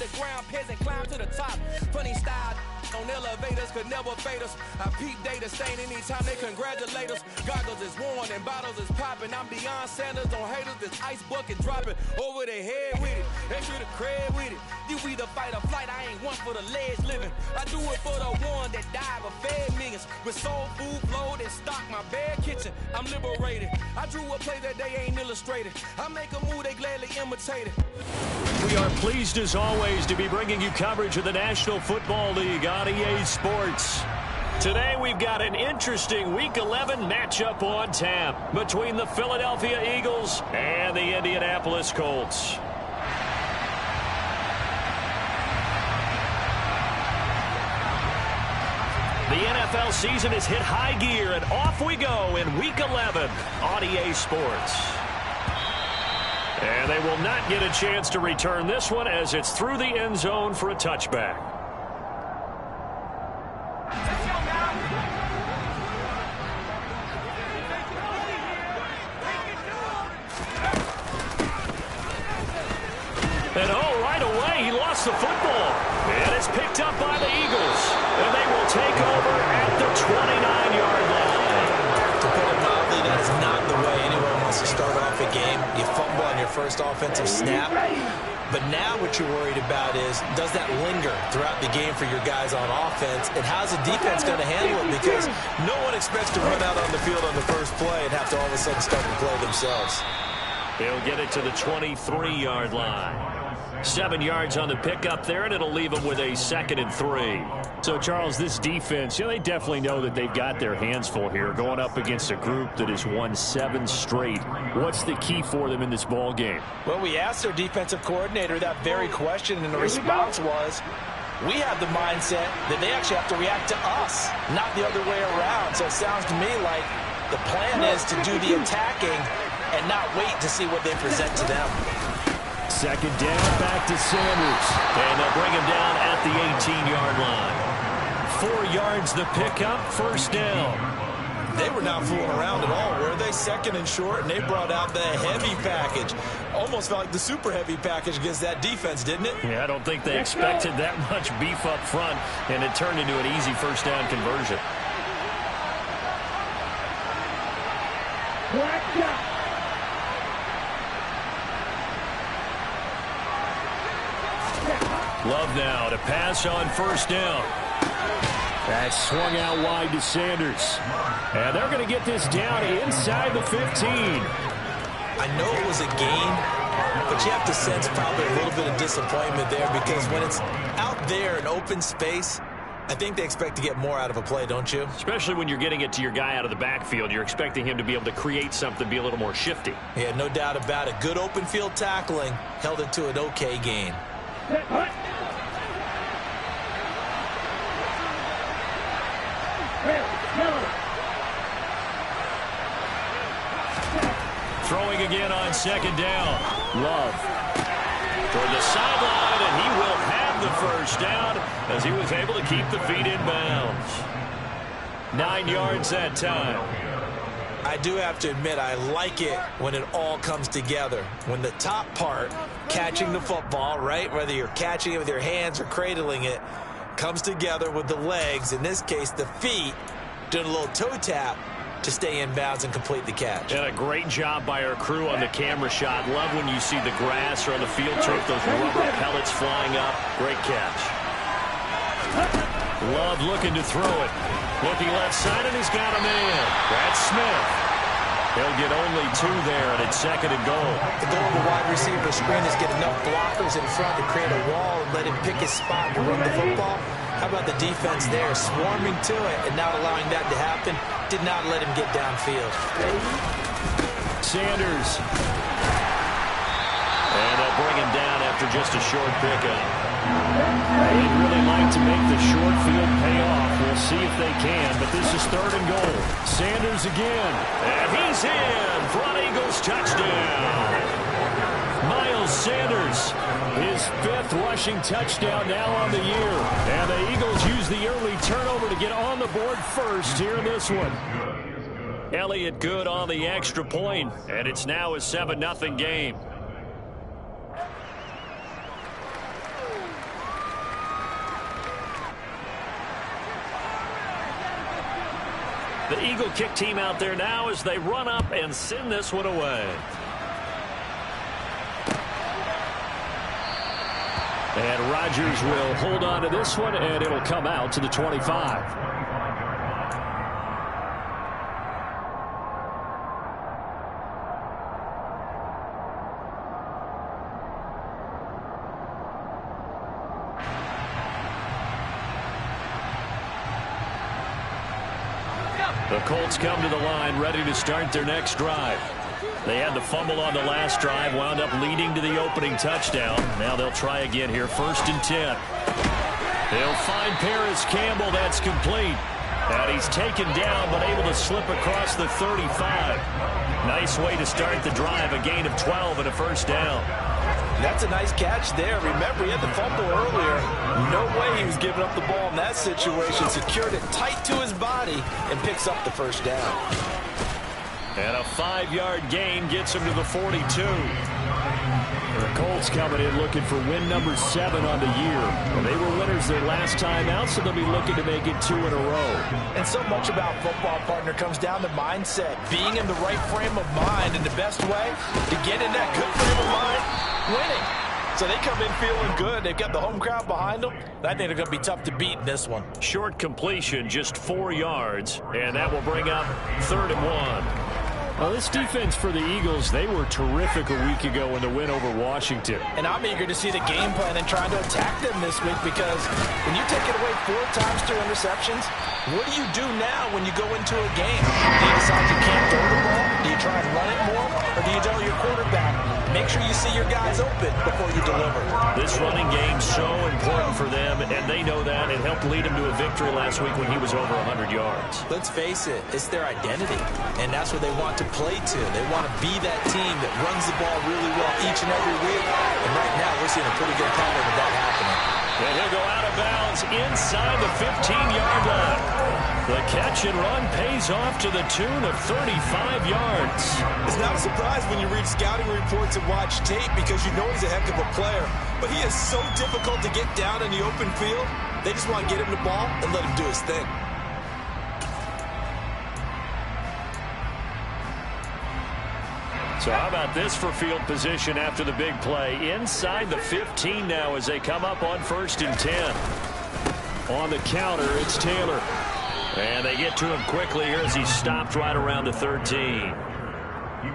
underground peasant climb to the top. Funny style on elevators could never fade us. I peep data stain anytime they congratulate us. Goggles is worn and bottles is popping. I'm beyond Sanders on haters. This ice bucket dropping over their head with it. Extra the cred with it. You either fight or flight. I ain't one for the ledge living. I do it for the one that died but fed millions. With soul food flowed and stocked my bare kitchen. I'm liberated. I drew a play that they ain't illustrated. I make a move they gladly imitate it. We are pleased as always to be bringing you coverage of the National Football League on EA Sports. Today we've got an interesting Week 11 matchup on tap between the Philadelphia Eagles and the Indianapolis Colts. The NFL season has hit high gear, and off we go in Week 11 on EA Sports. And they will not get a chance to return this one as it's through the end zone for a touchback. And right away, he lost the football. And it's picked up by the Eagles. And they will take over at the 29-yard line. To put it mildly, that is not the way anyone wants to start off a game. You fumble on your first offensive snap. But now what you're worried about is, does that linger throughout the game for your guys on offense? And how's the defense going to handle it? Because no one expects to run out on the field on the first play and have to all of a sudden start to play themselves. They'll get it to the 23-yard line. 7 yards on the pickup there, and it'll leave them with a 2nd and 3. So, Charles, this defense, they definitely know that they've got their hands full here, going up against a group that has won 7 straight. What's the key for them in this ball game? Well, we asked their defensive coordinator that very question, and the response was, we have the mindset that they actually have to react to us, not the other way around. So it sounds to me like the plan is to do the attacking and not wait to see what they present to them. 2nd down, back to Sanders. And they'll bring him down at the 18-yard line. 4 yards the pickup, 1st down. They were not fooling around at all, were they? 2nd and short, and they brought out the heavy package. Almost felt like the super heavy package against that defense, didn't it? Yeah, I don't think they expected that much beef up front, and it turned into an easy 1st down conversion. Love now to pass on 1st down. That's swung out wide to Sanders. And they're going to get this down inside the 15. I know it was a gain, but you have to sense probably a little bit of disappointment there because when it's out there in open space, I think they expect to get more out of a play, don't you? Especially when you're getting it to your guy out of the backfield. You're expecting him to be able to create something, be a little more shifty. Yeah, no doubt about it. Good open field tackling held it to an okay gain. Throwing again on 2nd down. Love toward the sideline, and he will have the 1st down as he was able to keep the feet in bounds. 9 yards that time. I do have to admit, I like it when it all comes together. When the top part, catching the football, right, whether you're catching it with your hands or cradling it, comes together with the legs, in this case the feet, doing a little toe tap to stay in bounds and complete the catch. And a great job by our crew on the camera shot. Love when you see the grass or on the field turf, those rubber pellets flying up. Great catch. Love looking to throw it. Looking left side, and he's got a man. That's Smith. He'll get only 2 there, and it's 2nd and goal. The goal of the wide receiver screen is get enough blockers in front to create a wall and let him pick his spot to run the football. How about the defense there, swarming to it and not allowing that to happen? Did not let him get downfield. Sanders. And they'll bring him down after just a short pickup. They'd really like to make the short field pay off. We'll see if they can, but this is 3rd and goal. Sanders again. And he's in for an Eagles touchdown. Miles Sanders, his 5th rushing touchdown now on the year. And the Eagles use the early turnover to get on the board first here in this one. Elliott good on the extra point, and it's now a 7-0 game. The Eagle kick team out there now as they run up and send this one away. And Rodgers will hold on to this one, and it'll come out to the 25. The Colts come to the line ready to start their next drive. They had the fumble on the last drive, wound up leading to the opening touchdown. Now they'll try again here, 1st and 10. They'll find Paris Campbell. That's complete. And he's taken down but able to slip across the 35. Nice way to start the drive, a gain of 12 and a 1st down. That's a nice catch there. Remember, he had the fumble earlier. No way he was giving up the ball in that situation. Secured it tight to his body and picks up the 1st down. And a 5-yard gain gets him to the 42. The Colts coming in looking for win number 7 on the year. Well, they were winners their last time out, so they'll be looking to make it 2 in a row. And so much about football, partner, comes down to mindset. Being in the right frame of mind, and the best way to get in that good frame of mind, winning. So they come in feeling good. They've got the home crowd behind them. I think they're going to be tough to beat in this one. Short completion, just 4 yards, and that will bring up 3rd and 1. Well, this defense for the Eagles, they were terrific a week ago in the win over Washington. And I'm eager to see the game plan and trying to attack them this week, because when you take it away 4 times through interceptions, what do you do now when you go into a game? Do you decide you can't throw the ball? Do you try and run it more? Or do you tell your quarterback, make sure you see your guys open before you deliver? This running game's so important for them, and they know that. It helped lead them to a victory last week when he was over 100 yards. Let's face it, it's their identity, and that's what they want to play to. They want to be that team that runs the ball really well each and every week, and right now we're seeing a pretty good pattern of that happening. And he'll go out of bounds inside the 15-yard line. The catch and run pays off to the tune of 35 yards. It's not a surprise when you read scouting reports and watch tape, because you know he's a heck of a player, but he is so difficult to get down in the open field. They just want to get him the ball and let him do his thing. So how about this for field position after the big play? Inside the 15 now as they come up on 1st and 10. On the counter, it's Taylor. And they get to him quickly here as he stopped right around the 13.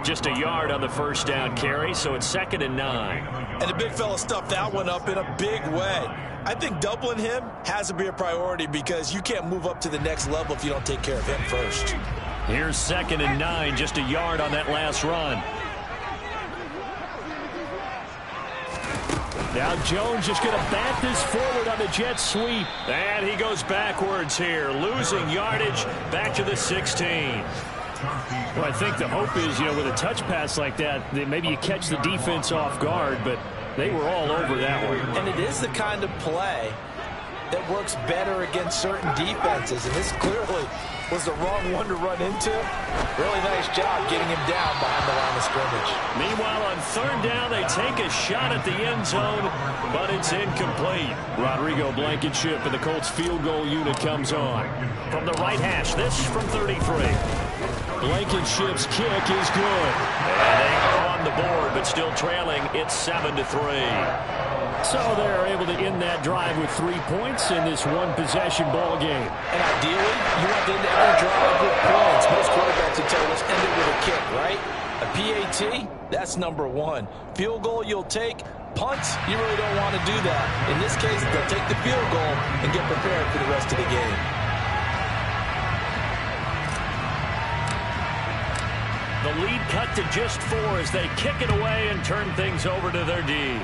Just a yard on the 1st down carry, so it's 2nd and 9. And the big fella stuffed that one up in a big way. I think doubling him has to be a priority, because you can't move up to the next level if you don't take care of him first. Here's 2nd and 9, just a yard on that last run. Now Jones just going to bat this forward on the jet sweep. And he goes backwards here, losing yardage back to the 16. Well, I think the hope is, with a touch pass like that maybe you catch the defense off guard, but they were all over that one. And it is the kind of play that works better against certain defenses, and this clearly was the wrong one to run into. Really nice job getting him down behind the line of scrimmage. Meanwhile, on 3rd down, they take a shot at the end zone, but it's incomplete. Rodrigo Blankenship and the Colts field goal unit comes on. From the right hash, this from 33. Blankenship's kick is good. And they are on the board, but still trailing. It's 7-3. So they're able to end that drive with 3 points in this one-possession ball game. And ideally, you want to end every drive with points. Most quarterbacks would tell you, let's end it with a kick, right? A PAT, that's number 1. Field goal you'll take. Punts, you really don't want to do that. In this case, they'll take the field goal and get prepared for the rest of the game. The lead cut to just 4 as they kick it away and turn things over to their D.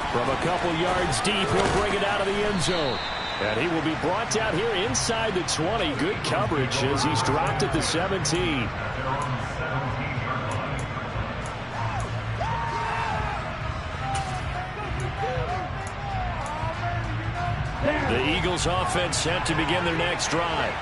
From a couple yards deep, he'll bring it out of the end zone. And he will be brought down here inside the 20. Good coverage as he's dropped at the 17. The Eagles offense set to begin their next drive.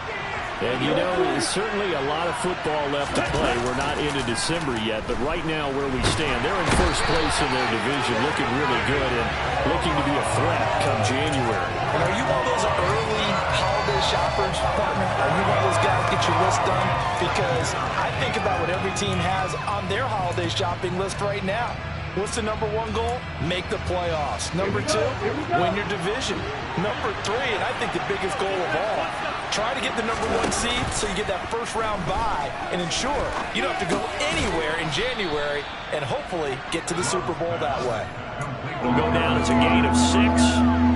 And, you know, there's certainly a lot of football left to play. We're not into December yet, but right now where we stand, they're in first place in their division, looking really good and looking to be a threat come January. And are you one of those early holiday shoppers, partner? Are you one of those guys get your list done? Because I think about what every team has on their holiday shopping list right now. What's the number one goal? Make the playoffs. Number two, win your division. Number three, and I think the biggest goal of all, try to get the number one seed so you get that first round bye and ensure you don't have to go anywhere in January and hopefully get to the Super Bowl that way. We'll go down as a gain of 6,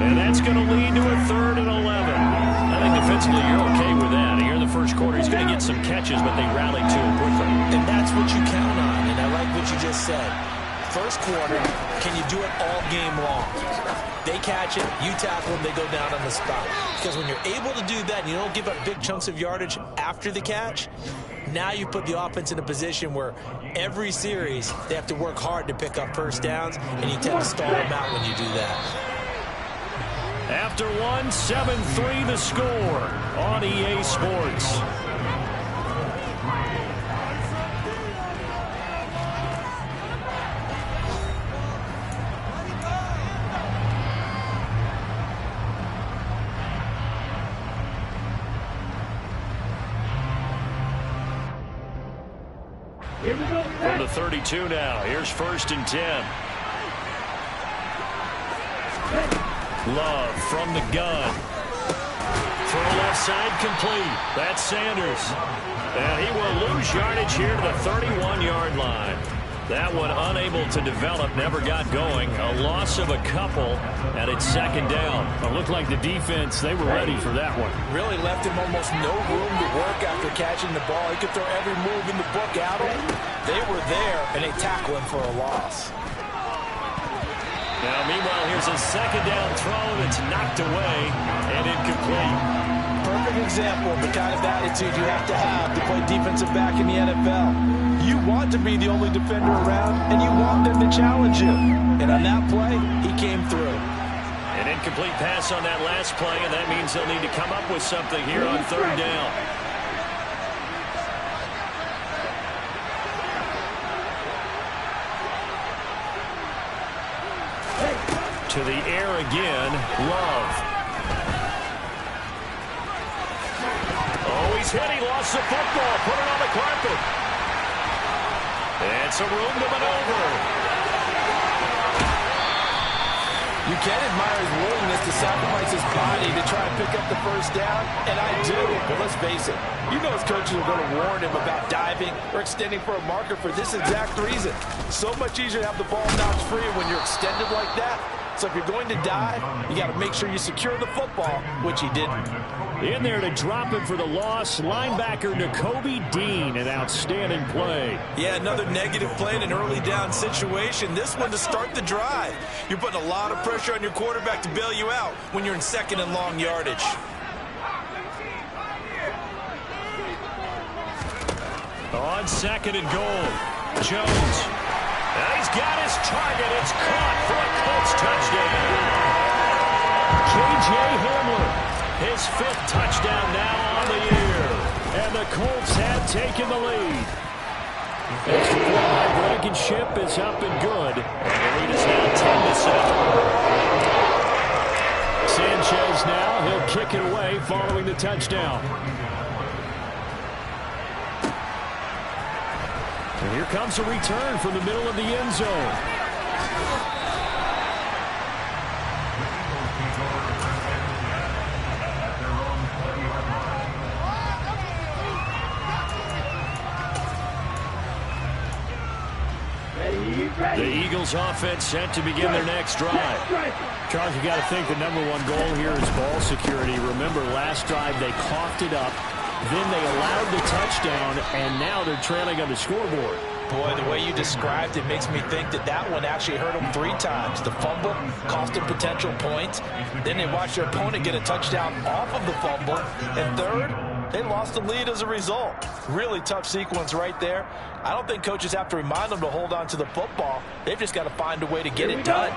and that's going to lead to a 3rd and 11. I think defensively you're okay with that. Here in the first quarter, he's going to get some catches, but they rallied to him quickly. And that's what you count on, and I like what you just said. First quarter, can you do it all game long? They catch it, you tackle them, they go down on the spot. Because when you're able to do that and you don't give up big chunks of yardage after the catch, now you put the offense in a position where every series they have to work hard to pick up first downs, and you tend to stall them out when you do that. After one, 7-3 the score on EA Sports. From the 32 now. Here's 1st and 10. Love from the gun. Throw left side complete. That's Sanders. And he will lose yardage here to the 31-yard line. That one unable to develop, never got going. A loss of a couple, and it's 2nd down. It looked like the defense, they were ready for that one. Really left him almost no room to work after catching the ball. He could throw every move in the book at him. They were there, and they tackle him for a loss. Now, meanwhile, here's a 2nd down throw that's knocked away and incomplete. Perfect example of the kind of attitude you have to play defensive back in the NFL. You want to be the only defender around, and you want them to challenge you. And on that play, he came through. An incomplete pass on that last play, and that means they'll need to come up with something here on 3rd down. To the air again, Love. Oh, he's hit. He lost the football. Put it on the carpet. And some room to maneuver. You can admire his willingness to sacrifice his body to try and pick up the first down, and I do. But let's face it, you know his coaches are going to warn him about diving or extending for a marker for this exact reason. So much easier to have the ball knocked free when you're extended like that. So if you're going to dive, you got to make sure you secure the football, which he didn't. In there to drop it for the loss, linebacker Nakobe Dean, an outstanding play. Yeah, another negative play in an early down situation. This one to start the drive. You're putting a lot of pressure on your quarterback to bail you out when you're in 2nd and long yardage. On 2nd and goal, Jones. And he's got his target. It's caught for a Colts touchdown. K.J. Hamler, his 5th touchdown now on the year. And the Colts have taken the lead. Extra point by Blankenship is up and good. And the lead is now 10-7. Sanchez now, he'll kick it away following the touchdown. And here comes a return from the middle of the end zone. The Eagles offense set to begin their next drive. Charles, you got to think the number one goal here is ball security. Remember, last drive they coughed it up. Then they allowed the touchdown, and now they're trailing on the scoreboard. Boy, the way you described it makes me think that that one actually hurt them 3 times. The fumble cost them potential points. Then they watched their opponent get a touchdown off of the fumble. And third, they lost the lead as a result. Really tough sequence right there. I don't think coaches have to remind them to hold on to the football. They've just got to find a way to get it done.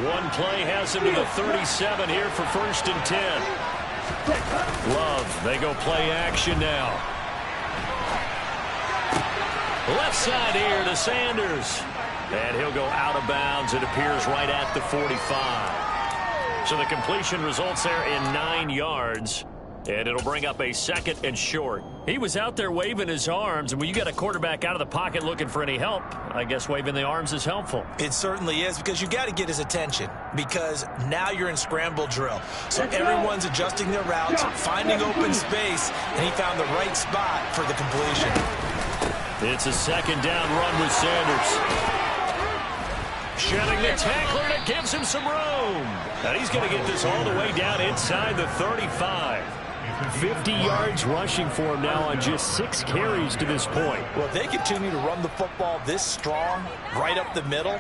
One play has him to the 37 here for 1st and 10. Love, they go play action now. Left side here to Sanders. And he'll go out of bounds. It appears right at the 45. So the completion results there in 9 yards. And it'll bring up a 2nd and short. He was out there waving his arms, and when you got a quarterback out of the pocket looking for any help, I guess waving the arms is helpful. It certainly is, because you got to get his attention, because now you're in scramble drill. So everyone's adjusting their routes, finding open space, and he found the right spot for the completion. It's a 2nd down run with Sanders. Shedding the tackler, and it gives him some room. And he's going to get this all the way down inside the 35. 50 yards rushing for him now on just 6 carries to this point. Well, if they continue to run the football this strong, right up the middle,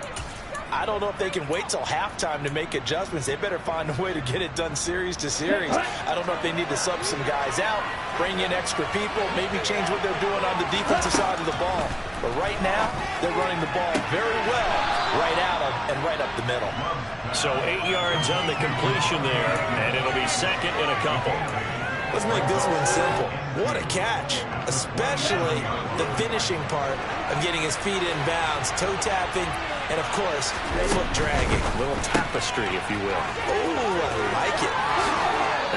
I don't know if they can wait till halftime to make adjustments. They better find a way to get it done series to series. I don't know if they need to sub some guys out, bring in extra people, maybe change what they're doing on the defensive side of the ball. But right now, they're running the ball very well right out of and right up the middle. So 8 yards on the completion there, and it'll be 2nd and a couple. Let's make this one simple. What a catch, especially the finishing part of getting his feet in bounds, toe tapping, and, of course, foot dragging. A little tapestry, if you will. Oh, I like it.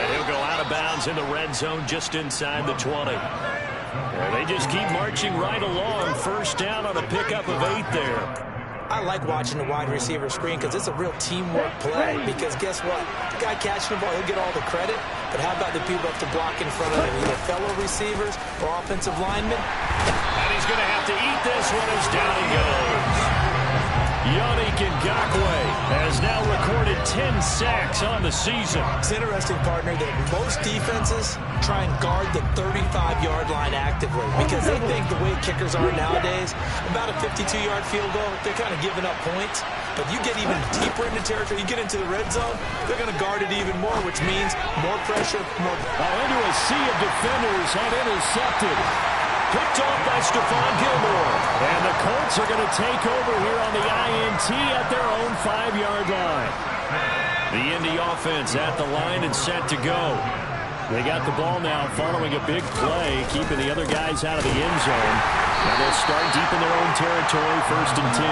And he'll go out of bounds in the red zone just inside the 20. And they just keep marching right along. 1st down on a pickup of 8 there. I like watching the wide receiver screen because it's a real teamwork play. Because guess what? The guy catching the ball, he'll get all the credit. But how about the people have to block in front of him, either fellow receivers or offensive linemen? And he's going to have to eat this one as down he goes. Yannick Ngakoue has now recorded 10 sacks on the season. It's interesting, partner, that most defenses try and guard the 35-yard line actively because they think the way kickers are nowadays, about a 52-yard field goal, they're kind of giving up points. But you get even deeper into territory, you get into the red zone, they're going to guard it even more, which means more pressure, more... Into a sea of defenders and intercepted. Picked off by Stephon Gilmore. And the Colts are going to take over here on the INT at their own 5-yard line. The Indy offense at the line and set to go. They got the ball now following a big play, keeping the other guys out of the end zone. Now they'll start deep in their own territory, 1st and 10.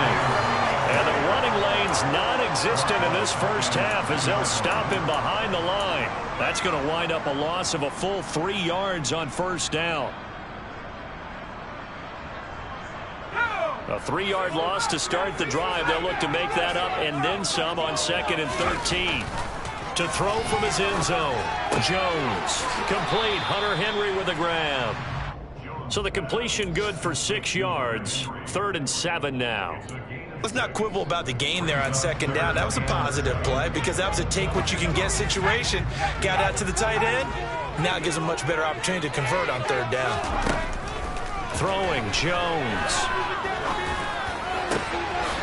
And the running lane's non-existent in this 1st half as they'll stop him behind the line. That's going to wind up a loss of a full 3 yards on 1st down. A 3-yard loss to start the drive. They'll look to make that up and then some on 2nd and 13. To throw from his end zone. Jones. Complete. Hunter Henry with a grab. So the completion good for 6 yards. 3rd and 7 now. Let's not quibble about the gain there on 2nd down. That was a positive play because that was a take-what-you-can-get situation. Got out to the tight end. Now it gives them a much better opportunity to convert on 3rd down. Throwing Jones.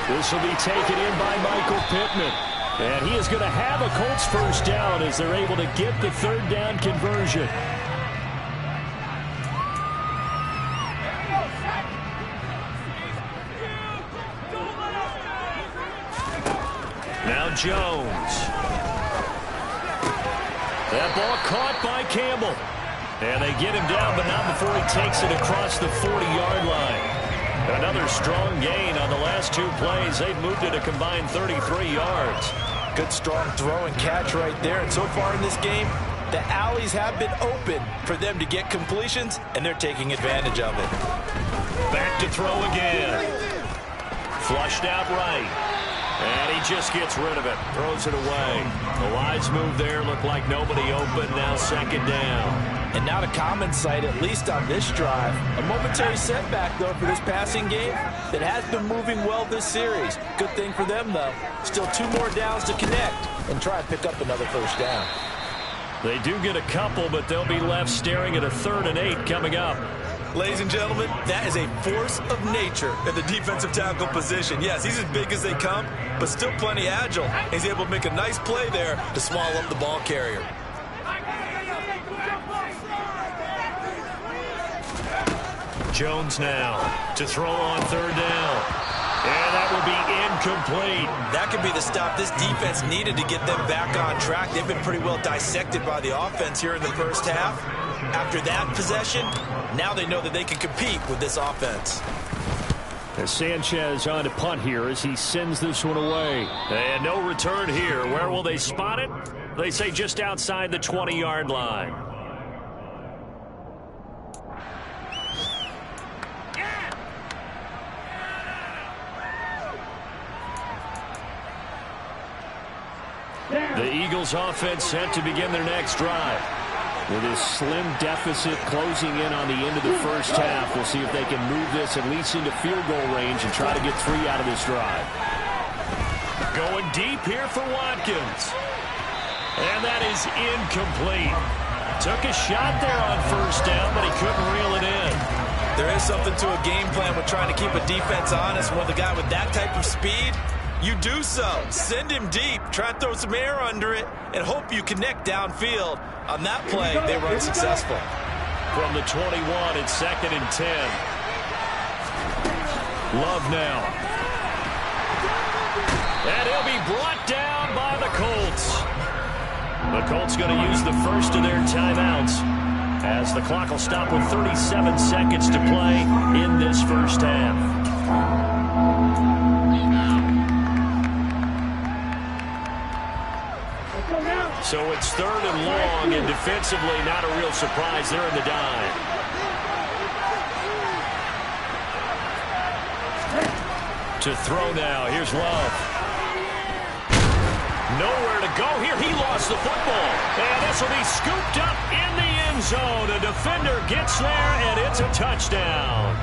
This will be taken in by Michael Pittman. And he is going to have a Colts 1st down as they're able to get the 3rd down conversion. Now Jones. That ball caught by Campbell. And they get him down, but not before he takes it across the 40-yard line. Another strong gain on the last 2 plays. They've moved it a combined 33 yards. Good strong throw and catch right there. And so far in this game, the alleys have been open for them to get completions, and they're taking advantage of it. Back to throw again. Flushed out right. And he just gets rid of it. Throws it away. The wise move there. Looked like nobody open. Now 2nd down. And not a common sight, at least on this drive. A momentary setback, though, for this passing game that has been moving well this series. Good thing for them, though. Still 2 more downs to connect and try and pick up another 1st down. They do get a couple, but they'll be left staring at a 3rd and 8 coming up. Ladies and gentlemen, that is a force of nature at the defensive tackle position. Yes, he's as big as they come, but still plenty agile. He's able to make a nice play there to swallow up the ball carrier. Jones now to throw on 3rd down. And that will be incomplete. That could be the stop this defense needed to get them back on track. They've been pretty well dissected by the offense here in the first half. After that possession, now they know that they can compete with this offense. As Sanchez on to punt here as he sends this one away. And no return here. Where will they spot it? They say just outside the 20-yard line. The Eagles offense set to begin their next drive. With this slim deficit closing in on the end of the first half, we'll see if they can move this at least into field goal range and try to get 3 out of this drive. Going deep here for Watkins. And that is incomplete. Took a shot there on first down, but he couldn't reel it in. There is something to a game plan with trying to keep a defense honest. With a guy with that type of speed, you do so. Send him deep. Try and throw some air under it and hope you connect downfield. On that play, they were unsuccessful. From the 21, it's 2nd and 10. Love now. And he'll be brought down by the Colts. The Colts going to use the first of their timeouts as the clock will stop with 37 seconds to play in this first half. So it's 3rd and long, and defensively not a real surprise. They're in the dive. To throw now. Here's Love. Nowhere to go here. He lost the football. And this will be scooped up in the end zone. A defender gets there, and it's a touchdown.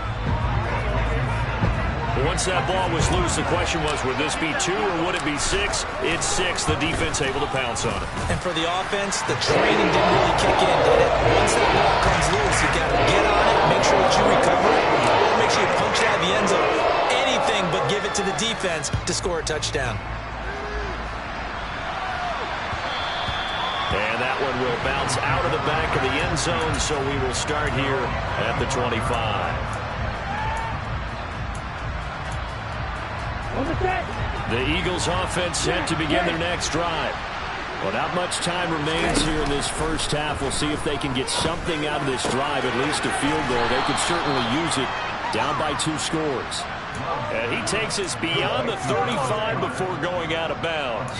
Once that ball was loose, the question was, would this be 2 or would it be 6? It's 6. The defense able to pounce on it. And for the offense, the training didn't really kick in, did it? Once that ball comes loose, you got to get on it, make sure that you recover it, or make sure you punch it out of the end zone. Anything but give it to the defense to score a touchdown. And that one will bounce out of the back of the end zone, so we will start here at the 25. The Eagles offense set to begin their next drive. Well, not much time remains here in this first half. We'll see if they can get something out of this drive, at least a field goal. They could certainly use it, down by 2 scores. And he takes us beyond the 35 before going out of bounds.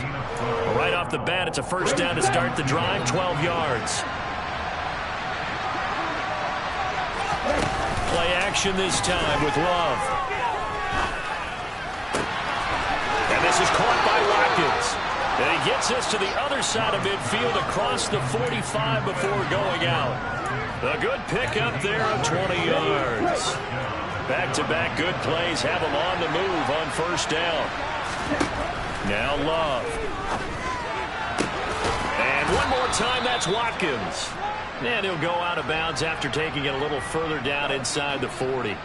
Right off the bat, it's a first down to start the drive, 12 yards. Play action this time with Love. And this is caught by Watkins. And he gets us to the other side of midfield across the 45 before going out. A good pickup there of 20 yards. Back-to-back good plays have him on the move on first down. Now Love. And one more time, that's Watkins. And he'll go out of bounds after taking it a little further down inside the 40.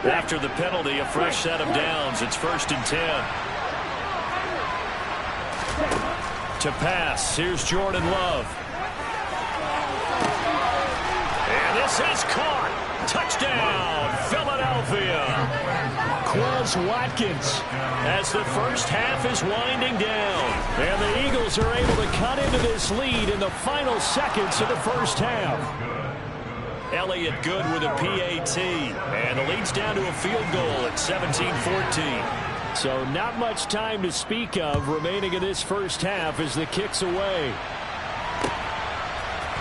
After the penalty, a fresh set of downs. It's 1st and 10. To pass, here's Jordan Love. And this is caught. Touchdown, Philadelphia. Quez Watkins as the first half is winding down. And the Eagles are able to cut into this lead in the final seconds of the first half. Elliott good with a PAT, and the lead's down to a field goal at 17-14. So not much time to speak of remaining in this first half as the kick's away.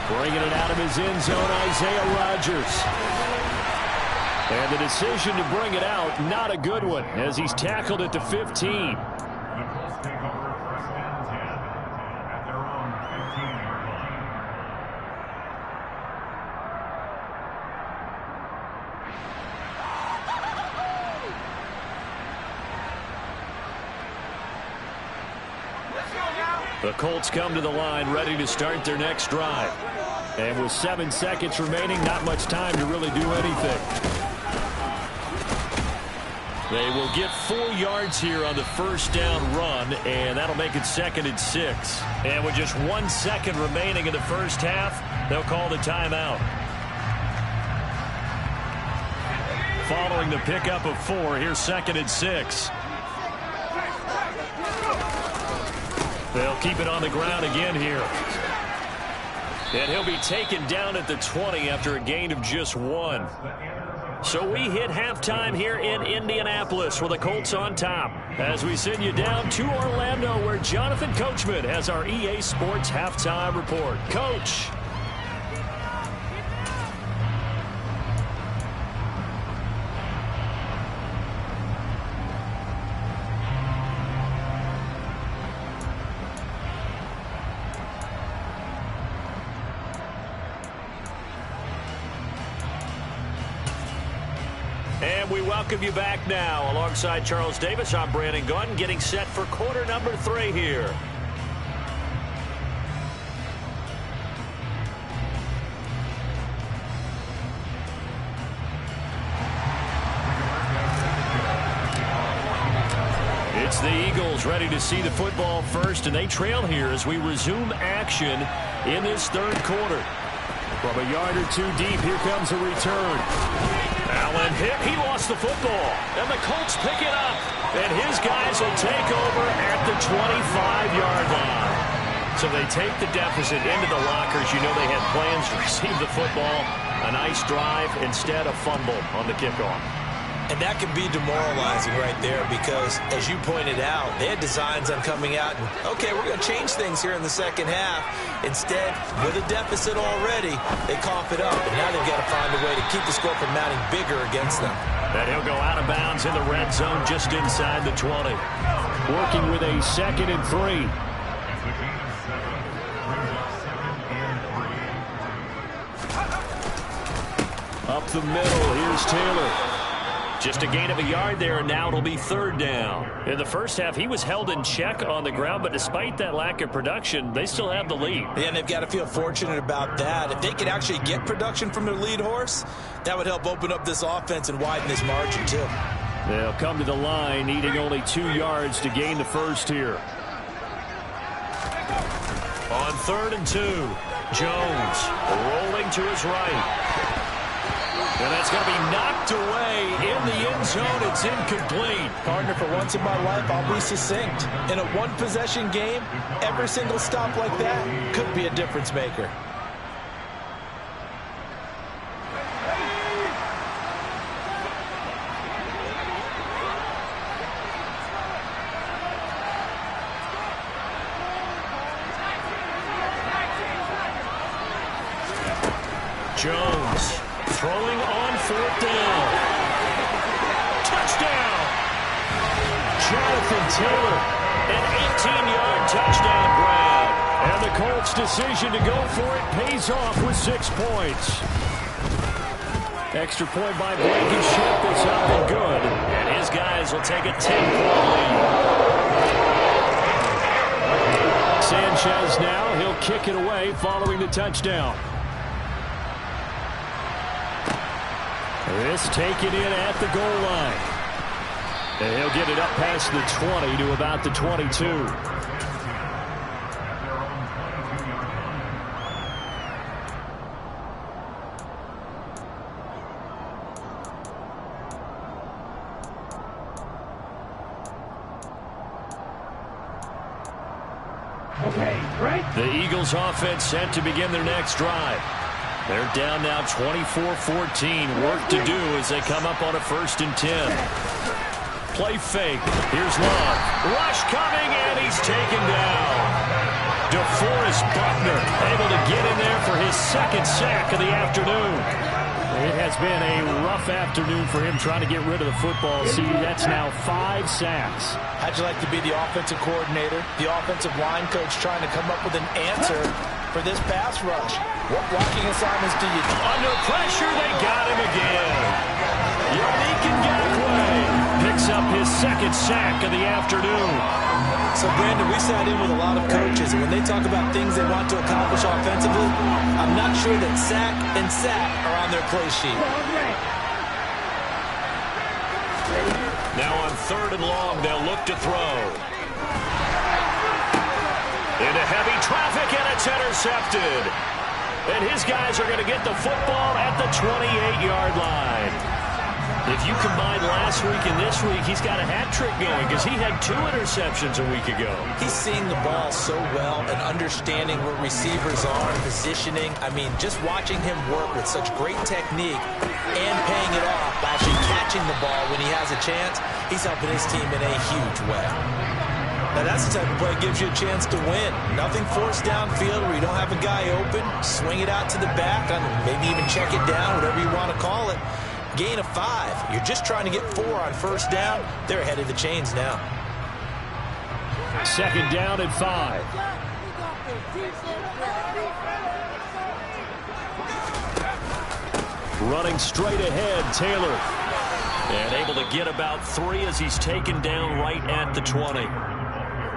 Bringing it out of his end zone, Isaiah Rodgers. And the decision to bring it out, not a good one, as he's tackled at the 15. The Colts come to the line ready to start their next drive. And with 7 seconds remaining, not much time to really do anything. They will get 4 yards here on the first down run, and that'll make it 2nd and 6. And with just 1 second remaining in the first half, they'll call the timeout. Following the pickup of 4, here's 2nd and 6. They'll keep it on the ground again here. And he'll be taken down at the 20 after a gain of just 1. So we hit halftime here in Indianapolis with the Colts on top as we send you down to Orlando where Jonathan Coachman has our EA Sports halftime report. Coach. And we welcome you back now. Alongside Charles Davis, I'm Brandon Gunn, getting set for quarter number 3 here. It's the Eagles ready to see the football first, and they trail here as we resume action in this 3rd quarter. From a yard or 2 deep, here comes a return. Allen hit. He lost the football. And the Colts pick it up. And his guys will take over at the 25-yard line. So they take the deficit into the lockers. You know they had plans to receive the football. A nice drive. Instead, a fumble on the kickoff. And that can be demoralizing right there because, as you pointed out, they had designs on coming out and, okay, we're going to change things here in the second half. Instead, with a deficit already, they cough it up. And now they've got to find a way to keep the score from mounting bigger against them. And he'll go out of bounds in the red zone just inside the 20. Working with a 2nd and 3. Up the middle, here's Taylor. Just a gain of a yard there, and now it'll be 3rd down. In the first half, he was held in check on the ground, but despite that lack of production, they still have the lead. Yeah, and they've got to feel fortunate about that. If they could actually get production from their lead horse, that would help open up this offense and widen this margin, too. They'll come to the line, needing only 2 yards to gain the first here. On 3rd and 2, Jones rolling to his right. And that's going to be knocked away in the end zone. It's incomplete. Partner, for once in my life, I'll be succinct. In a one-possession game, every single stop like that could be a difference maker. Jones throwing on 4th down. Touchdown! Jonathan Taylor, an 18-yard touchdown grab. And the Colts' decision to go for it pays off with 6 points. Extra point by Blankenship is up and good. And his guys will take a 10-point lead. Sanchez now, he'll kick it away following the touchdown. This taken in at the goal line. And he'll get it up past the 20 to about the 22. The Eagles offense set to begin their next drive. They're down now 24-14. Work to do as they come up on a 1st and 10. Play fake. Here's Love. Rush coming, and he's taken down. DeForest Buckner able to get in there for his 2nd sack of the afternoon. It has been a rough afternoon for him trying to get rid of the football. See, that's now 5 sacks. How'd you like to be the offensive coordinator, the offensive line coach trying to come up with an answer for this pass rush? What blocking assignments do you do? Under pressure, they got him again. Yannick Ngakoue picks up his 2nd sack of the afternoon. So, Brandon, we sat in with a lot of coaches, and when they talk about things they want to accomplish offensively, I'm not sure that sack and sack are on their play sheet. Now on 3rd and long, they'll look to throw. Into heavy traffic, and it's intercepted. And his guys are going to get the football at the 28-yard line. If you combine last week and this week, he's got a hat trick going because he had 2 interceptions a week ago. He's seeing the ball so well and understanding where receivers are and positioning. I mean, just watching him work with such great technique and paying it off by actually catching the ball when he has a chance, he's helping his team in a huge way. Now, that's the type of play that gives you a chance to win. Nothing forced downfield where you don't have a guy open. Swing it out to the back, maybe even check it down, whatever you want to call it. Gain of 5. You're just trying to get 4 on 1st down. They're ahead of the chains now. 2nd down and 5. Running straight ahead, Taylor. And able to get about 3 as he's taken down right at the 20.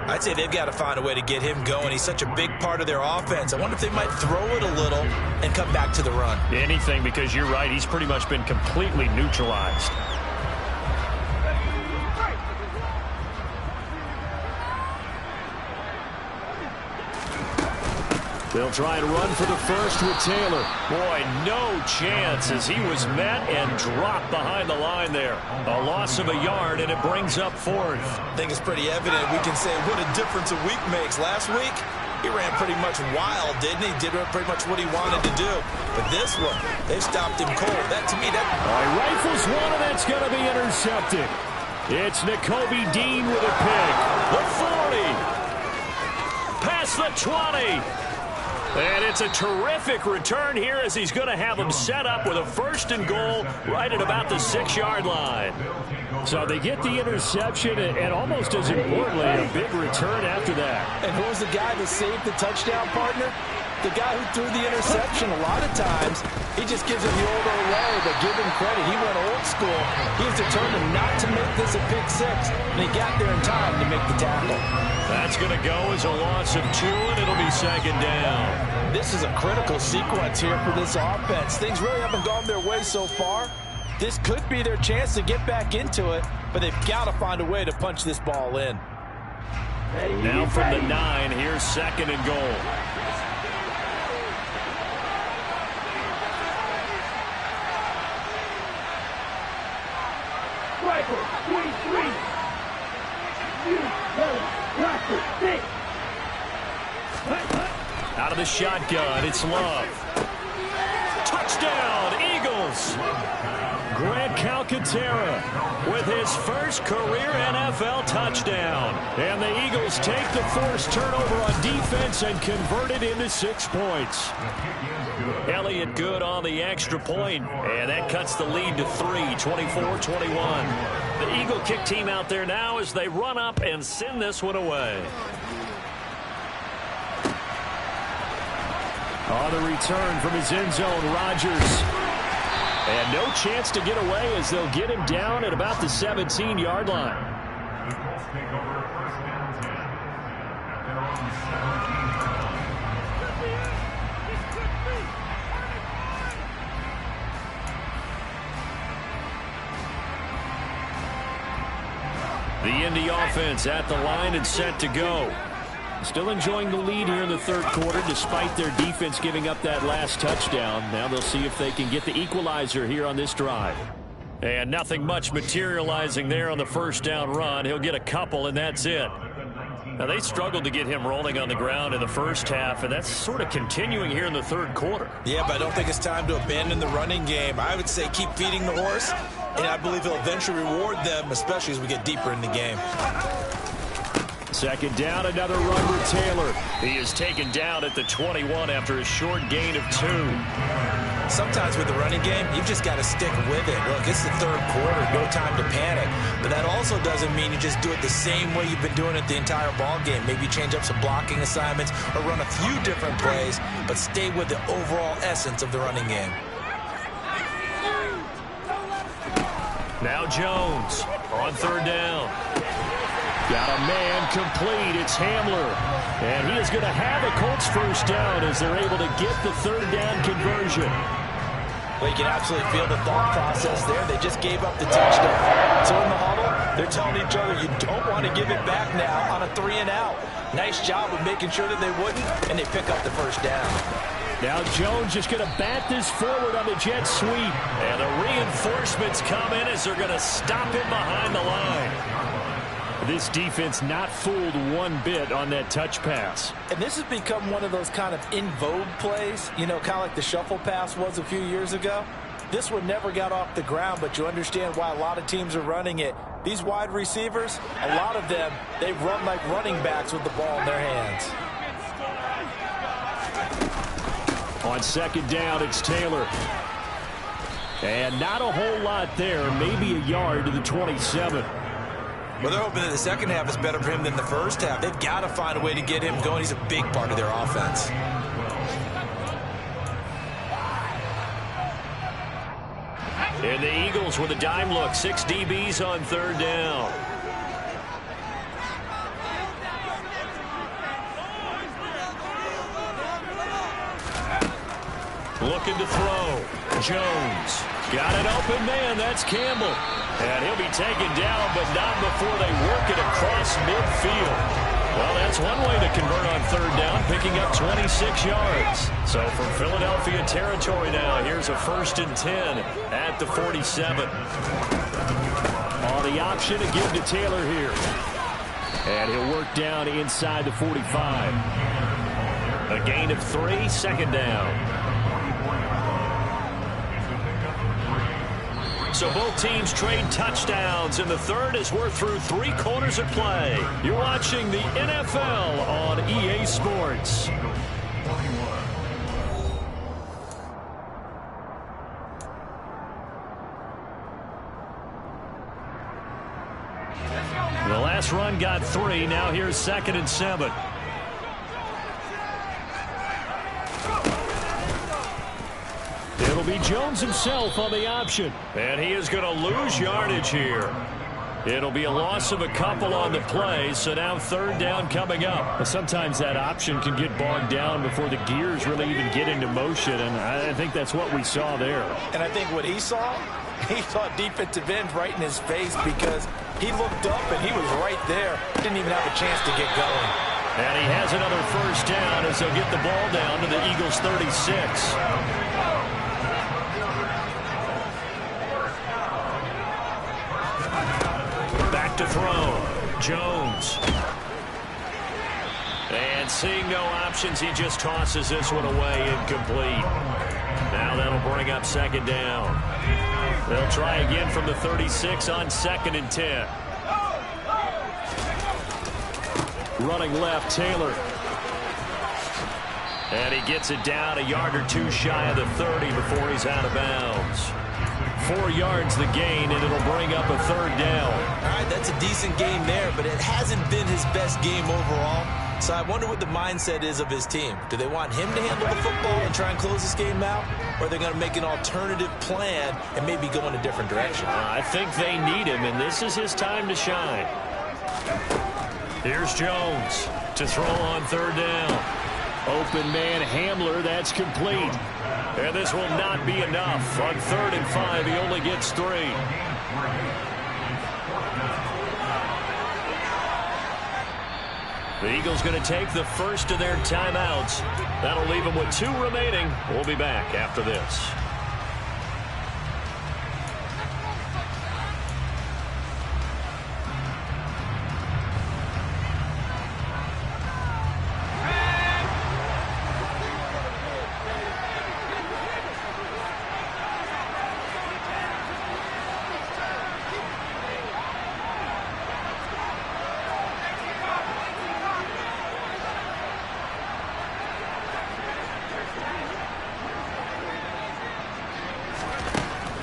I'd say they've got to find a way to get him going. He's such a big part of their offense. I wonder if they might throw it a little and come back to the run. Anything, because you're right. He's pretty much been completely neutralized. They'll try and run for the first with Taylor. Boy, no chance as he was met and dropped behind the line there. A loss of a yard, and it brings up 4th. I think it's pretty evident. We can say what a difference a week makes. Last week, he ran pretty much wild, didn't he? Did pretty much what he wanted to do. But this one, they've stopped him cold. That, to me, that... Rifles one, and that's going to be intercepted. It's Nakobe Dean with a pick. The 40. Past the 20. And it's a terrific return here as he's going to have him set up with a 1st and goal right at about the 6-yard line. So they get the interception and almost as importantly, a big return after that. And who was the guy that saved the touchdown, partner? The guy who threw the interception. A lot of times, he just gives him the old Olay, but give him credit. He went old school. He was determined not to make this a pick 6, and he got there in time to make the tackle. That's going to go as a loss of 2, and it'll be 2nd down. This is a critical sequence here for this offense. Things really haven't gone their way so far. This could be their chance to get back into it, but they've got to find a way to punch this ball in. Now from the 9, here's 2nd and goal. Out of the shotgun, it's Love. Touchdown, Eagles! Grant Calcaterra with his first career NFL touchdown. And the Eagles take the forced turnover on defense and convert it into 6 points. Elliott good on the extra point, and that cuts the lead to 3, 24-21. The Eagle kick team out there now as they run up and send this one away. On the return from his end zone, Rodgers. And no chance to get away as they'll get him down at about the 17-yard line. The Indy offense at the line and set to go. Still enjoying the lead here in the 3rd quarter despite their defense giving up that last touchdown. Now they'll see if they can get the equalizer here on this drive. And nothing much materializing there on the 1st down run. He'll get a couple, and that's it. Now, they struggled to get him rolling on the ground in the 1st half, and that's sort of continuing here in the 3rd quarter. Yeah, but I don't think it's time to abandon the running game. I would say keep feeding the horse, and I believe he'll eventually reward them, especially as we get deeper in the game. 2nd down, another run with Taylor. He is taken down at the 21 after a short gain of 2. Sometimes with the running game, you've just got to stick with it. Look, it's the 3rd quarter, no time to panic. But that also doesn't mean you just do it the same way you've been doing it the entire ball game. Maybe change up some blocking assignments or run a few different plays, but stay with the overall essence of the running game. Now Jones on 3rd down. Got a man complete. It's Hamler. And he is going to have a Colts first down as they're able to get the third down conversion. Well, you can absolutely feel the thought process there. They just gave up the touchdown. So in the huddle, they're telling each other, you don't want to give it back now on a 3-and-out. Nice job of making sure that they wouldn't, and they pick up the first down. Now Jones just going to bat this forward on the jet sweep. And the reinforcements come in as they're going to stop him behind the line. This defense not fooled one bit on that touch pass. And this has become one of those kind of in vogue plays, you know, kind of like the shuffle pass was a few years ago. This one never got off the ground, but you understand why a lot of teams are running it. These wide receivers, a lot of them, they run like running backs with the ball in their hands. On second down, it's Taylor. And not a whole lot there, maybe a yard to the 27. Well, they're hoping that the second half is better for him than the first half. They've got to find a way to get him going. He's a big part of their offense. And the Eagles with a dime look. 6 DBs on third down. Looking to throw. Jones. Got an open man. That's Campbell. And he'll be taken down, but not before they work it across midfield. Well, that's one way to convert on third down, picking up 26 yards. So from Philadelphia territory now, here's a 1st and 10 at the 47. On the option to give to Taylor here. And he'll work down inside the 45. A gain of 3, second down. So both teams trade touchdowns in the third as we're through 3 quarters of play. You're watching the NFL on EA Sports. The last run got 3. Now here's 2nd and 7. It'll be Jones himself on the option. And he is going to lose yardage here. It'll be a loss of a couple on the play, so now third down coming up. But sometimes that option can get bogged down before the gears really even get into motion, and I think that's what we saw there. And I think what he saw defensive end right in his face because he looked up and he was right there. Didn't even have a chance to get going. And he has another first down as they'll get the ball down to the Eagles' 36. Back to throw. Jones. And seeing no options, he just tosses this one away, incomplete. Now that'll bring up second down. They'll try again from the 36 on 2nd and 10. Running left, Taylor. And he gets it down a yard or 2 shy of the 30 before he's out of bounds. 4 yards the gain, and it'll bring up a third down. All right, that's a decent game there, but it hasn't been his best game overall. So I wonder what the mindset is of his team. Do they want him to handle the football and try and close this game out? Or are they going to make an alternative plan and maybe go in a different direction? I think they need him, and this is his time to shine. Here's Jones to throw on third down. Open man Hamler, that's complete. And this will not be enough. On 3rd and 5, he only gets 3. The Eagles going to take the first of their timeouts. That'll leave them with 2 remaining. We'll be back after this.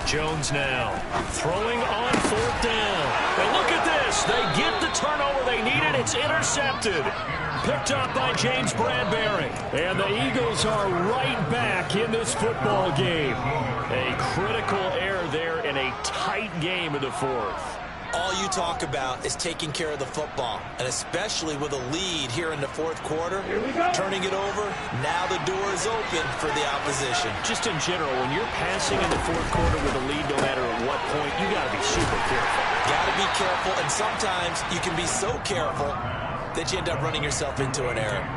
Jones now throwing on 4th down. And look at this. They get the turnover they needed. It's intercepted. Picked up by James Bradbury. And the Eagles are right back in this football game. A critical error there in a tight game in the 4th. All you talk about is taking care of the football, and especially with a lead here in the fourth quarter, turning it over, now the door is open for the opposition. Just in general, when you're passing in the fourth quarter with a lead, no matter at what point, you got to be super careful. Got to be careful, and sometimes you can be so careful that you end up running yourself into an error.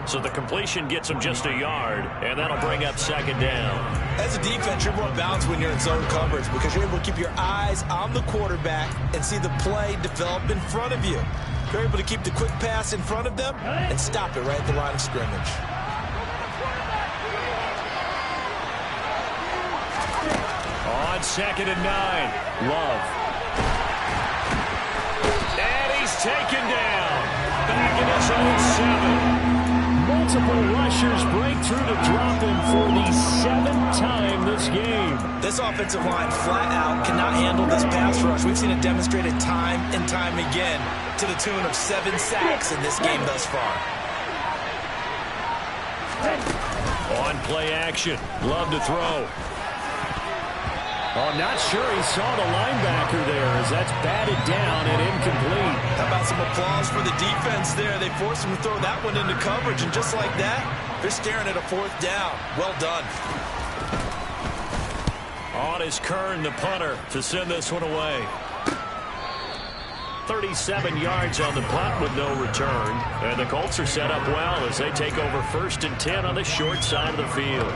So the completion gets him just a yard, and that'll bring up second down. As a defense, you're more balanced when you're in zone coverage because you're able to keep your eyes on the quarterback and see the play develop in front of you. You're able to keep the quick pass in front of them and stop it right at the line of scrimmage. On 2nd and 9, Love. And he's taken down. Back in his own 7. Multiple rushers break through to drop him for the 7th time this game. This offensive line flat out cannot handle this pass rush. We've seen it demonstrated time and time again to the tune of 7 sacks in this game thus far. On play action, Love to throw. Oh, not sure he saw the linebacker there as that's batted down and incomplete. How about some applause for the defense there? They forced him to throw that one into coverage, and just like that, they're staring at a 4th down. Well done. On is Kern, the punter, to send this one away. 37 yards on the punt with no return. And the Colts are set up well as they take over 1st and 10 on the short side of the field.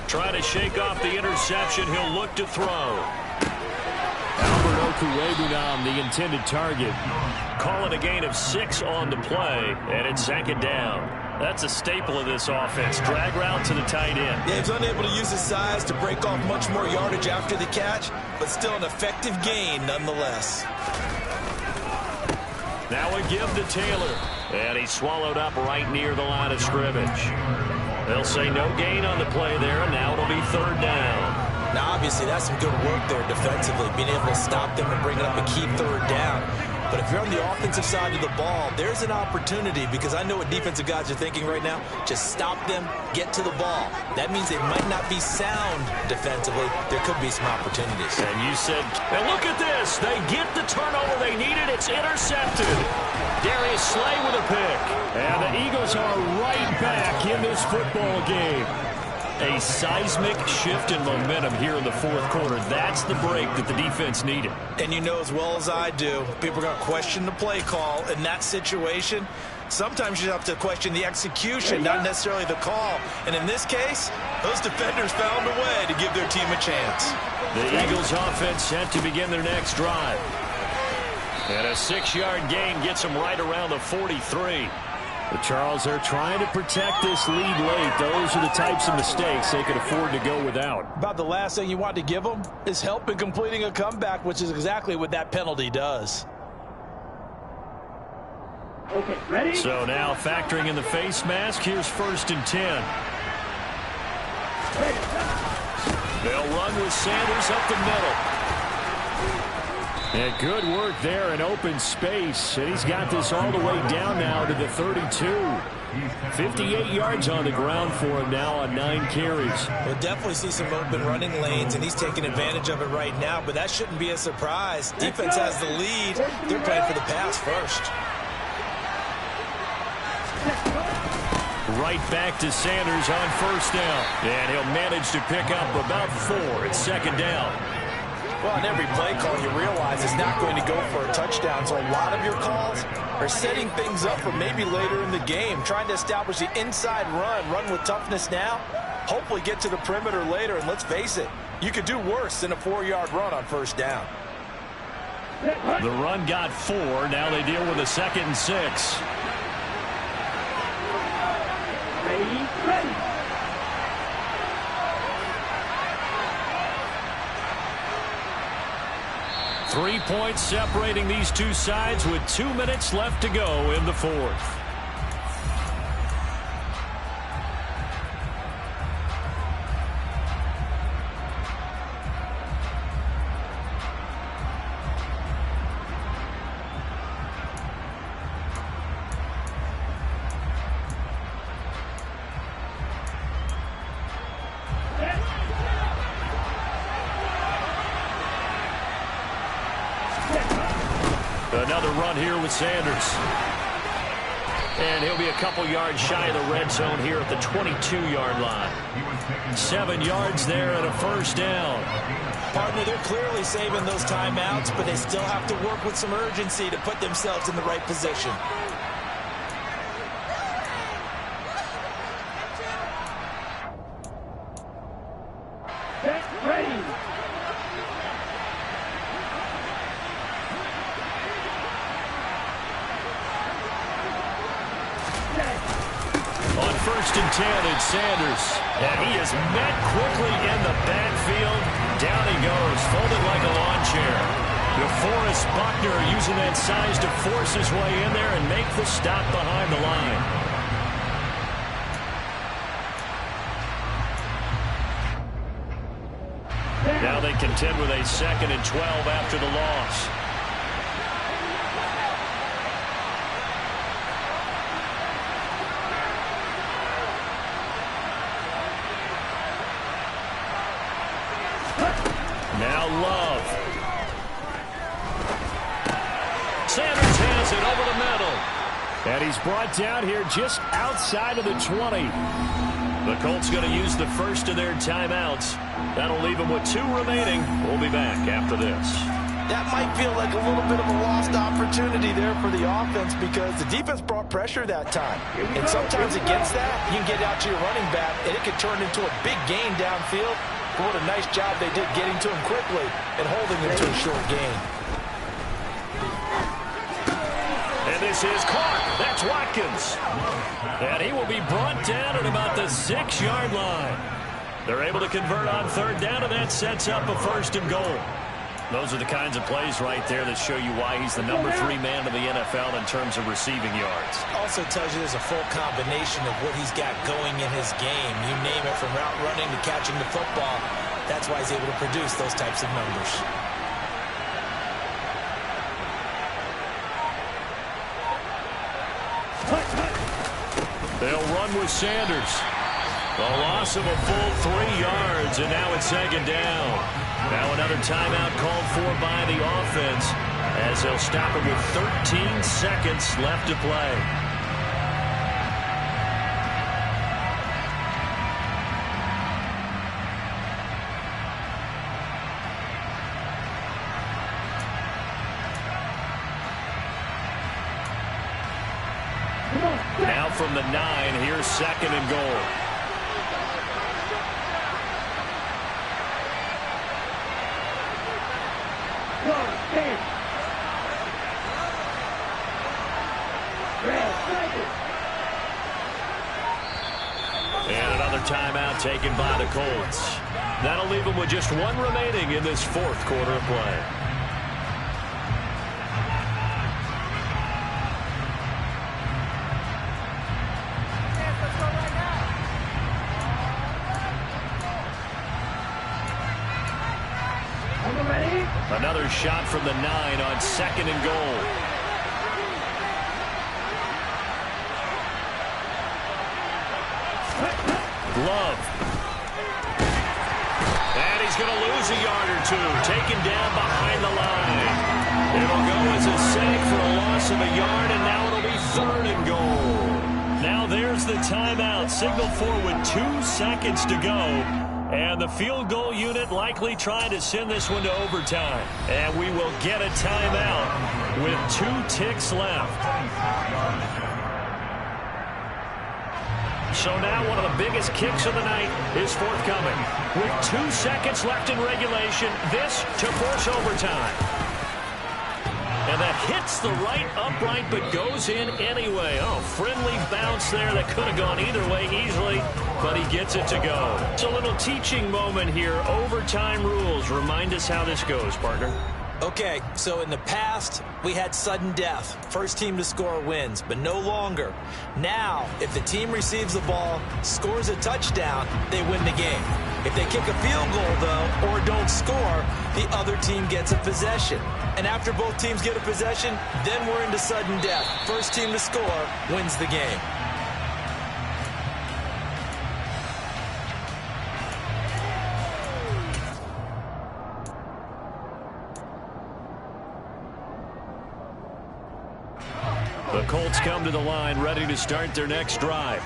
Trying to shake off the interception. He'll look to throw. Albert Okuwebunam, the intended target. Calling a gain of 6 on the play, and it's 2nd down. That's a staple of this offense. Drag route to the tight end. Yeah, he's unable to use his size to break off much more yardage after the catch, but still an effective gain nonetheless. Now a give to Taylor, and he's swallowed up right near the line of scrimmage. They'll say no gain on the play there, and now it'll be 3rd down. Now, obviously, that's some good work there defensively, being able to stop them and bring it up a key 3rd down. But if you're on the offensive side of the ball, there's an opportunity because I know what defensive guys are thinking right now. Just stop them, get to the ball. That means they might not be sound defensively. There could be some opportunities. And you said, and look at this. They get the turnover they needed. It's intercepted. Darius Slay with a pick. And the Eagles are right back in this football game. A seismic shift in momentum here in the fourth quarter. That's the break that the defense needed. And you know as well as I do, people are going to question the play call in that situation. Sometimes you have to question the execution, not necessarily the call. And in this case, those defenders found a way to give their team a chance. The Eagles offense set to begin their next drive. And a 6-yard gain gets them right around the 43. But Charles, they're trying to protect this lead late. Those are the types of mistakes they could afford to go without. About the last thing you want to give them is help in completing a comeback, which is exactly what that penalty does. Okay, ready? So now factoring in the face mask, here's 1st and 10. They'll run with Sanders up the middle. And good work there in open space. And he's got this all the way down now to the 32. 58 yards on the ground for him now on 9 carries. We'll definitely see some open running lanes, and he's taking advantage of it right now, but that shouldn't be a surprise. Defense has the lead. They're playing for the pass first. Right back to Sanders on 1st down. And he'll manage to pick up about 4 at 2nd down. Well, on every play call, you realize it's not going to go for a touchdown. So a lot of your calls are setting things up for maybe later in the game, trying to establish the inside run with toughness now, hopefully get to the perimeter later. And let's face it, you could do worse than a 4-yard run on 1st down. The run got 4. Now they deal with a 2nd and 6. Ready? 3 points separating these two sides with 2 minutes left to go in the fourth. Another run here with Sanders. And he'll be a couple yards shy of the red zone here at the 22-yard line. 7 yards there and a first down. Partner, they're clearly saving those timeouts, but they still have to work with some urgency to put themselves in the right position. Get ready. On 1st and 10, it's Sanders. And he is met quickly in the backfield. Down he goes, folded like a lawn chair. DeForest Buckner using that size to force his way in there and make the stop behind the line. Now they contend with a 2nd and 12 after the loss. Now Love. Sanders has it over the middle. And he's brought down here just outside of the 20. The Colts going to use the first of their timeouts. That'll leave them with 2 remaining. We'll be back after this. That might feel like a little bit of a lost opportunity there for the offense because the defense brought pressure that time. And sometimes against that, you can get out to your running back, and it could turn into a big gain downfield. But what a nice job they did getting to him quickly and holding him to a short gain. And this is Clark. That's Watkins. And he will be brought down at about the 6-yard line. They're able to convert on 3rd down, and that sets up a 1st and goal. Those are the kinds of plays right there that show you why he's the number 3 man in the NFL in terms of receiving yards. Also tells you there's a full combination of what he's got going in his game. You name it, from route running to catching the football. That's why he's able to produce those types of numbers. They'll run with Sanders. A loss of a full 3 yards, and now it's 2nd down. Now another timeout called for by the offense as they'll stop it with 13 seconds left to play. Now from the 9, here's 2nd and goal. And another timeout taken by the Colts. That'll leave them with just 1 remaining in this 4th quarter of play. Another shot from the 9 on 2nd and goal. Love. And he's going to lose a yard or 2. Taken down behind the line. It'll go as a sack for a loss of a yard, and now it'll be 3rd and goal. Now there's the timeout. Signaled for with 2 seconds to go. And the field goal unit likely trying to send this one to overtime. And we will get a timeout with 2 ticks left. So now one of the biggest kicks of the night is forthcoming. With 2 seconds left in regulation, this to force overtime. And that hits the right upright but goes in anyway. Oh, friendly bounce there that could have gone either way easily, but he gets it to go. It's a little teaching moment here. Overtime rules. Remind us how this goes, partner. Okay, so in the past, we had sudden death. First team to score wins, but no longer. Now, if the team receives the ball, scores a touchdown, they win the game. If they kick a field goal, though, or don't score, the other team gets a possession. And after both teams get a possession, then we're into sudden death. First team to score wins the game. The Colts come to the line ready to start their next drive.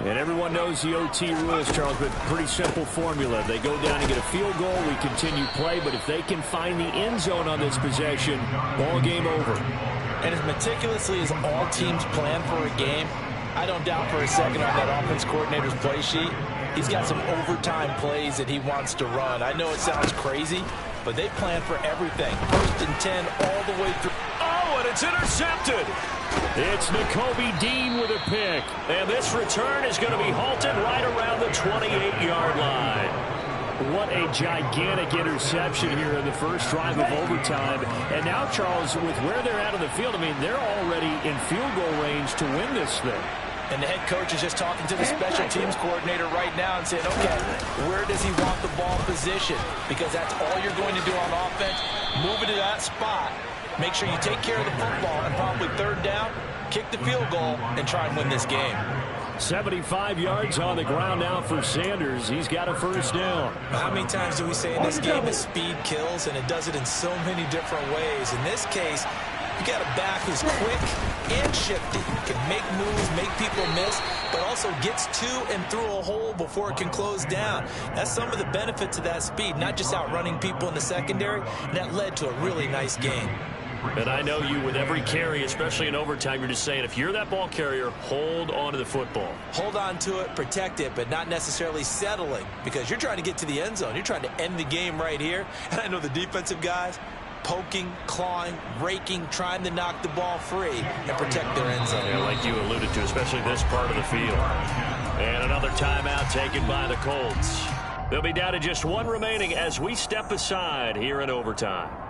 And everyone knows the OT rules, Charles, but pretty simple formula. They go down and get a field goal, we continue play, but if they can find the end zone on this possession, ball game over. And as meticulously as all teams plan for a game, I don't doubt for a second on that offense coordinator's play sheet, he's got some overtime plays that he wants to run. I know it sounds crazy, but they plan for everything. 1st and 10 all the way through. Oh, and it's intercepted. It's Nakobe Dean with a pick. And this return is going to be halted right around the 28-yard line. What a gigantic interception here in the first drive of overtime. And now, Charles, with where they're at on the field, I mean, they're already in field goal range to win this thing. And the head coach is just talking to the special teams coordinator right now and saying, okay, where does he want the ball positioned? Because that's all you're going to do on offense. Move it to that spot. Make sure you take care of the football, and probably 3rd down, kick the field goal, and try and win this game. 75 yards on the ground now for Sanders. He's got a 1st down. How many times do we say in this game that speed kills, and it does it in so many different ways? In this case, you got a back who's quick and shifty, can make moves, make people miss, but also gets to and through a hole before it can close down. That's some of the benefits of that speed, not just outrunning people in the secondary, and that led to a really nice game. And I know you, with every carry, especially in overtime, you're just saying, if you're that ball carrier, hold on to the football. Hold on to it, protect it, but not necessarily settling, because you're trying to get to the end zone. You're trying to end the game right here. And I know the defensive guys, poking, clawing, raking, trying to knock the ball free and protect their end zone. Yeah, like you alluded to, especially this part of the field. And another timeout taken by the Colts. They'll be down to just 1 remaining as we step aside here in overtime.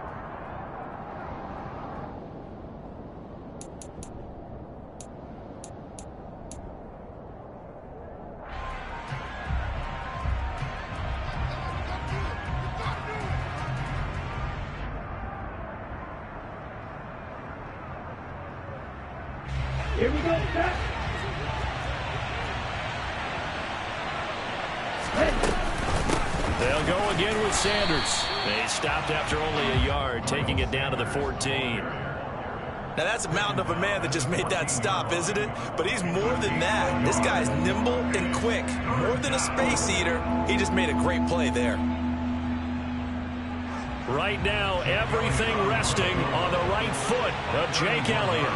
Here we go, set. They'll go again with Sanders. They stopped after only a yard, taking it down to the 14. Now that's a mountain of a man that just made that stop, isn't it? But he's more than that. This guy's nimble and quick. More than a space eater, he just made a great play there. Right now, everything resting on the right foot of Jake Elliott.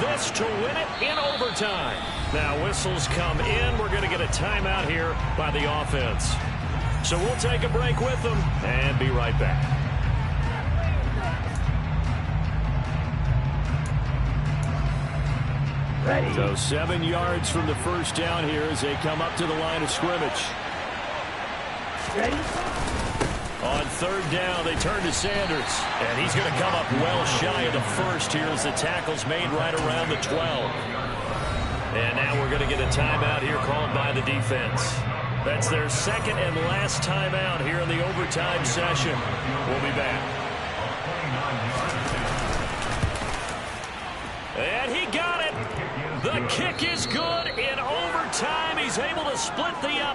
This to win it in overtime. Now whistles come in. We're going to get a timeout here by the offense. So we'll take a break with them and be right back. Ready. So 7 yards from the 1st down here as they come up to the line of scrimmage. Ready. On 3rd down, they turn to Sanders. And he's going to come up well shy of the 1st here as the tackle's made right around the 12. And now we're going to get a timeout here called by the defense. That's their 2nd and last timeout here in the overtime session. We'll be back. And he got it. The kick is good in overtime. He's able to split the up.